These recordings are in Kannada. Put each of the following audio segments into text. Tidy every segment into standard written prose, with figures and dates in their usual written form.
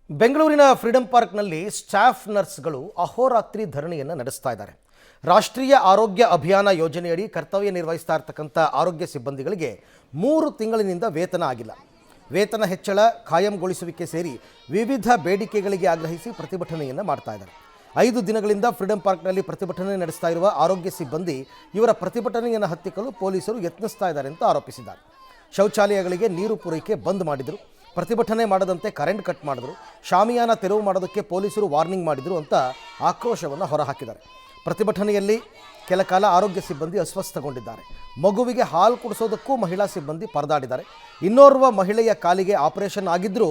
ಬೆಂಗಳೂರಿನ ಫ್ರೀಡಂ ಪಾರ್ಕ್ನಲ್ಲಿ ಸ್ಟಾಫ್ ನರ್ಸ್ಗಳು ಅಹೋರಾತ್ರಿ ಧರಣಿಯನ್ನು ನಡೆಸ್ತಾ ಇದ್ದಾರೆ. ರಾಷ್ಟ್ರೀಯ ಆರೋಗ್ಯ ಅಭಿಯಾನ ಯೋಜನೆಯಡಿ ಕರ್ತವ್ಯ ನಿರ್ವಹಿಸ್ತಾ ಇರತಕ್ಕಂಥ ಆರೋಗ್ಯ ಸಿಬ್ಬಂದಿಗಳಿಗೆ 3 ತಿಂಗಳಿನಿಂದ ವೇತನ ಆಗಿಲ್ಲ. ವೇತನ ಹೆಚ್ಚಳ, ಕಾಯಂಗೊಳಿಸುವಿಕೆ ಸೇರಿ ವಿವಿಧ ಬೇಡಿಕೆಗಳಿಗೆ ಆಗ್ರಹಿಸಿ ಪ್ರತಿಭಟನೆಯನ್ನು ಮಾಡ್ತಾ ಇದ್ದಾರೆ. 5 ದಿನಗಳಿಂದ ಫ್ರೀಡಂ ಪಾರ್ಕ್ನಲ್ಲಿ ಪ್ರತಿಭಟನೆ ನಡೆಸ್ತಾ ಇರುವ ಆರೋಗ್ಯ ಸಿಬ್ಬಂದಿ ಇವರ ಪ್ರತಿಭಟನೆಯನ್ನು ಹತ್ತಿಕ್ಕಲು ಪೊಲೀಸರು ಯತ್ನಿಸ್ತಾ ಇದ್ದಾರೆ ಅಂತ ಆರೋಪಿಸಿದ್ದಾರೆ. ಶೌಚಾಲಯಗಳಿಗೆ ನೀರು ಪೂರೈಕೆ ಬಂದ್ ಮಾಡಿದರು, ಪ್ರತಿಭಟನೆ ಮಾಡದಂತೆ ಕರೆಂಟ್ ಕಟ್ ಮಾಡಿದ್ರು, ಶಾಮಿಯಾನ ತೆರವು ಮಾಡೋದಕ್ಕೆ ಪೊಲೀಸರು ವಾರ್ನಿಂಗ್ ಮಾಡಿದರು ಅಂತ ಆಕ್ರೋಶವನ್ನು ಹೊರಹಾಕಿದ್ದಾರೆ. ಪ್ರತಿಭಟನೆಯಲ್ಲಿ ಕೆಲ ಕಾಲ ಆರೋಗ್ಯ ಸಿಬ್ಬಂದಿ ಅಸ್ವಸ್ಥಗೊಂಡಿದ್ದಾರೆ. ಮಗುವಿಗೆ ಹಾಲು ಕುಡಿಸೋದಕ್ಕೂ ಮಹಿಳಾ ಸಿಬ್ಬಂದಿ ಪರದಾಡಿದ್ದಾರೆ. ಇನ್ನೋರ್ವ ಮಹಿಳೆಯ ಕಾಲಿಗೆ ಆಪರೇಷನ್ ಆಗಿದ್ದರೂ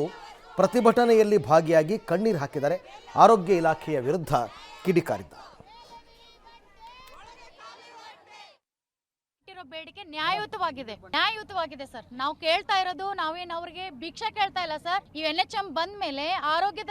ಪ್ರತಿಭಟನೆಯಲ್ಲಿ ಭಾಗಿಯಾಗಿ ಕಣ್ಣೀರು ಹಾಕಿದ್ದಾರೆ. ಆರೋಗ್ಯ ಇಲಾಖೆಯ ವಿರುದ್ಧ ಕಿಡಿಕಾರಿದ್ದಾರೆ. ಬೇಡಿಕೆ ನ್ಯಾಯಯುತವಾಗಿದೆ ಸರ್. ನಾವು ಕೇಳ್ತಾ ಇರೋದು, ನಾವೇನು ಅವ್ರಿಗೆ ಭಿಕ್ಷೆ ಕೇಳ್ತಾ ಇಲ್ಲ ಸರ್. ಈ NHM ಬಂದ ಮೇಲೆ ಆರೋಗ್ಯ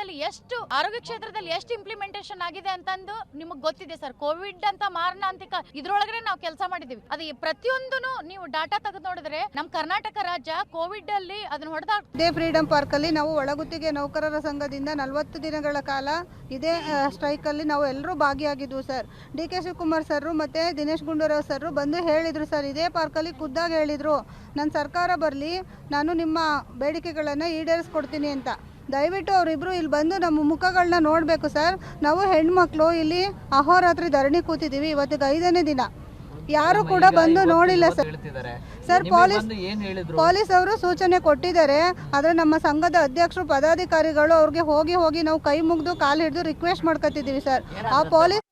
ಕ್ಷೇತ್ರದಲ್ಲಿ ಎಷ್ಟು ಇಂಪ್ಲಿಮೆಂಟೇಷನ್ ಆಗಿದೆ ಅಂತಂದು ನಿಮಗೆ ಗೊತ್ತಿದೆ ಸರ್. ಕೋವಿಡ್ ಅಂತ ಮಾರಣಾಂತಿಕ ಇದ್ರೊಳಗಡೆ ನಾವು ಕೆಲಸ ಮಾಡಿದೀವಿ. ಅದು ಪ್ರತಿಯೊಂದನ್ನು ನೀವು ಡಾಟಾ ತೆಗೆದು ನೋಡಿದ್ರೆ ನಮ್ಮ ಕರ್ನಾಟಕ ರಾಜ್ಯ ಕೋವಿಡ್ ಅಲ್ಲಿ ಅದನ್ನ ಹೊಡೆದ. ಇದೇ ಫ್ರೀಡಂ ಪಾರ್ಕ್ ಅಲ್ಲಿ ನಾವು ಒಳಗುತ್ತಿಗೆ ನೌಕರರ ಸಂಘದಿಂದ 40 ದಿನಗಳ ಕಾಲ ಇದೇ ಸ್ಟ್ರೈಕ್ ಅಲ್ಲಿ ನಾವು ಎಲ್ಲರೂ ಭಾಗಿಯಾಗಿದ್ವು ಸರ್. DK ಶಿವಕುಮಾರ್ ಸರ್ ಮತ್ತೆ ದಿನೇಶ್ ಗುಂಡೂರಾವ್ ಸರ್ ಬಂದು ಹೇಳಿದ್ರು ಸರ್, ಇದೇ ಪಾರ್ಕಲ್ಲಿ ಖುದ್ದಾಗಿ ಹೇಳಿದರು, ನನ್ನ ಸರ್ಕಾರ ಬರಲಿ, ನಾನು ನಿಮ್ಮ ಬೇಡಿಕೆಗಳನ್ನು ಈಡೇರಿಸ್ಕೊಡ್ತೀನಿ ಅಂತ. ದಯವಿಟ್ಟು ಅವರಿಬ್ಬರು ಇಲ್ಲಿ ಬಂದು ನಮ್ಮ ಮುಖಗಳನ್ನ ನೋಡಬೇಕು ಸರ್. ನಾವು ಹೆಣ್ಮಕ್ಳು ಇಲ್ಲಿ ಅಹೋರಾತ್ರಿ ಧರಣಿ ಕೂತಿದ್ದೀವಿ. ಇವತ್ತಿಗೆ 5ನೇ ದಿನ, ಯಾರು ಕೂಡ ಬಂದು ನೋಡಿಲ್ಲ ಸರ್. ಪೊಲೀಸ್ ಅವರು ಸೂಚನೆ ಕೊಟ್ಟಿದ್ದಾರೆ. ಆದರೆ ನಮ್ಮ ಸಂಘದ ಅಧ್ಯಕ್ಷರು, ಪದಾಧಿಕಾರಿಗಳು ಅವ್ರಿಗೆ ಹೋಗಿ ನಾವು ಕೈ ಮುಗಿದು ಕಾಲು ಹಿಡಿದು ರಿಕ್ವೆಸ್ಟ್ ಮಾಡ್ಕೊತಿದ್ದೀವಿ ಸರ್. ಆ ಪೊಲೀಸ್